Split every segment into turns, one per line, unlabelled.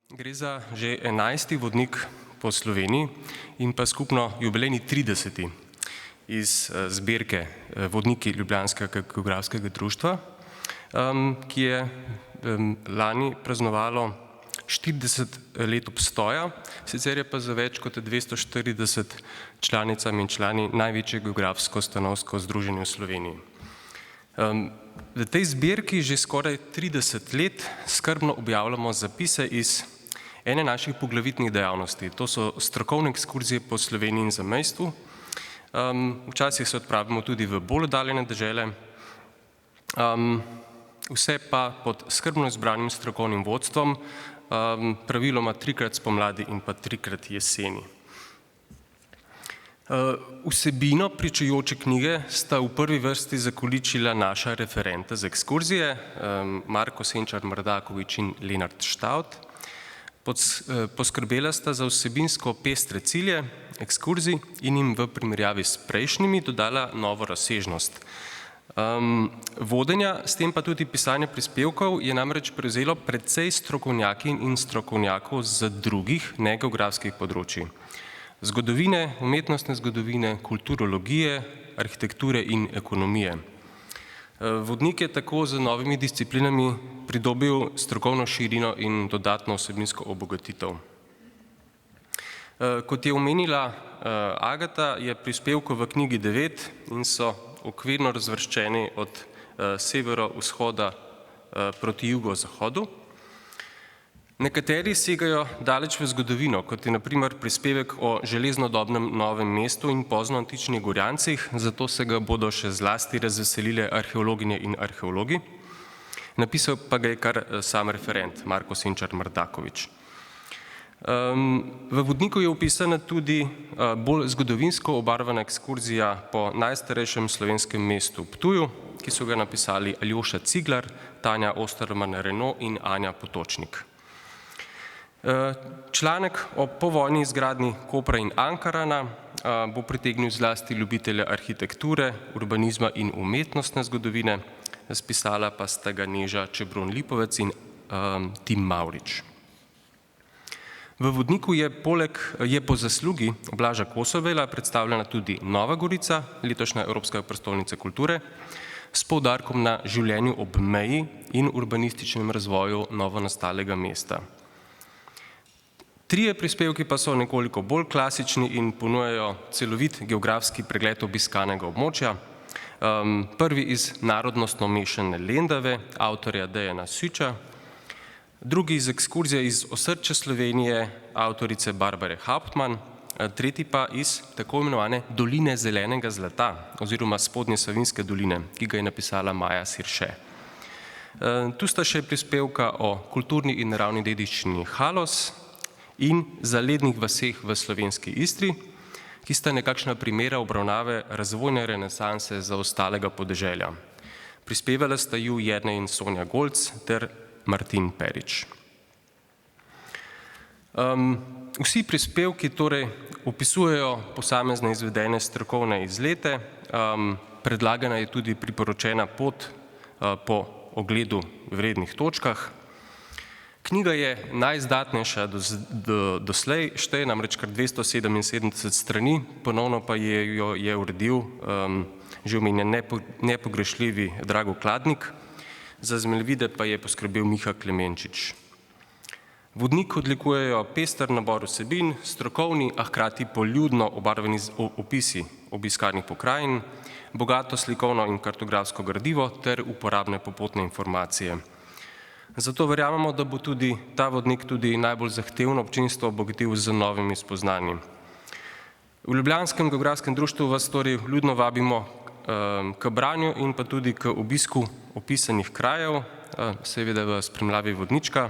Gre za že 11. vodnik po Sloveniji in pa skupno jubilejni 30. iz zbirke Vodniki Ljubljanskega geografskega društva, ki je lani praznovalo 40 let obstoja, sicer je pa za več kot 240 članicami in člani največje geografsko-stanovsko združenje v Sloveniji. V tej zbirki že skoraj 30 let skrbno objavljamo zapise iz ene naših poglavitnih dejavnosti. To so strokovne ekskurzije po Sloveniji in zamejstvu. Včasih se odpravimo tudi v bolj oddaljene dežele, vse pa pod skrbno izbranim strokovnim vodstvom, praviloma 3-krat spomladi in pa 3-krat jeseni. Vsebino pričujoče knjige sta v prvi vrsti zakoličila naša referenta za ekskurzije, Marko Senčar Mardakovič in Lenart Štavt. Poskrbela sta za vsebinsko pestre cilje ekskurzij in jim v primerjavi s prejšnjimi dodala novo razsežnost. Vodenja, s tem pa tudi pisanje prispevkov, je namreč prevzelo precej strokovnjakinj in strokovnjakov z drugih negeografskih področij: zgodovine, umetnostne zgodovine, kulturologije, arhitekture in ekonomije. Vodnik je tako z novimi disciplinami pridobil strokovno širino in dodatno vsebinsko obogatitev. Kot je omenila Agata, je prispevkov v knjigi 9 in so okvirno razvrščeni od severovzhoda proti jugozahodu. Nekateri segajo daleč v zgodovino, kot je na primer prispevek o železnodobnem Novem mestu in poznoantičnih Gorjancih, zato se ga bodo še zlasti razveselile arheologinje in arheologi. Napisal pa ga je kar sam referent, Marko Senčar Mardakovič. V vodniku je opisana tudi bolj zgodovinsko obarvana ekskurzija po najstarejšem slovenskem mestu Ptuju, ki so ga napisali Aljoša Ciglar, Tanja Osterman-Renaud in Anja Potočnik. Članek o povojni izgradnji Kopra in Ankarana bo pritegnil zlasti ljubitelja arhitekture, urbanizma in umetnostne zgodovine, spisala pa sta ga Neža Čebron Lipovec in Tim Mavrič. V vodniku je po zaslugi Blaža Kosovela predstavljena tudi Nova Gorica, letošnja Evropska prestolnica kulture, s poudarkom na življenju ob meji in urbanističnem razvoju novonastalega mesta. Trije prispevki pa so nekoliko bolj klasični in ponujajo celovit geografski pregled obiskanega območja. Prvi iz narodnostno mešane Lendave, avtorja Dejana Süča, drugi iz ekskurzije iz osrčja Slovenije, avtorice Barbare Hauptmann, tretji pa iz tako imenovane Doline zelenega zlata oziroma Spodnje Savinjske doline, ki ga je napisala Maja Sirše. Tu sta še prispevka o kulturni in naravni dediščini Haloz in zalednih vaseh v slovenski Istri, ki sta nekakšna primera obravnave razvojne renesanse zaostalega podeželja. Prispevali sta ju Jernej in Sonja Golc ter Martin Perič. Vsi prispevki torej opisujejo posamezne izvedene strokovne izlete, predlagana je tudi priporočena pot po ogledu vrednih točkah. Knjiga je najizdatnejša doslej, šteje namreč kar 277 strani, ponovno pa jo je uredil že omenjen nepogrešljivi Drago Kladnik, za zemljevide pa je poskrbel Miha Klemenčič. Vodnik odlikujejo pester nabor vsebin, strokovni, a hkrati poljudno obarvani opisi obiskanih pokrajin, bogato slikovno in kartografsko gradivo ter uporabne popotne informacije. Zato verjamemo, da bo tudi ta vodnik tudi najbolj zahtevno občinstvo obogatil z novimi spoznanji. V Ljubljanskem geografskem društvu vas torej vljudno vabimo k branju in pa tudi k obisku opisanih krajev, seveda v spremljavi vodnička.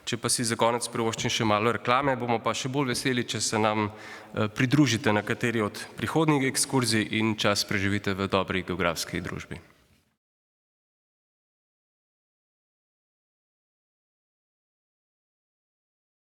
Če pa si za konec privoščim še malo reklame, bomo pa še bolj veseli, če se nam pridružite na kateri od prihodnjih ekskurzij in čas preživite v dobri geografski družbi.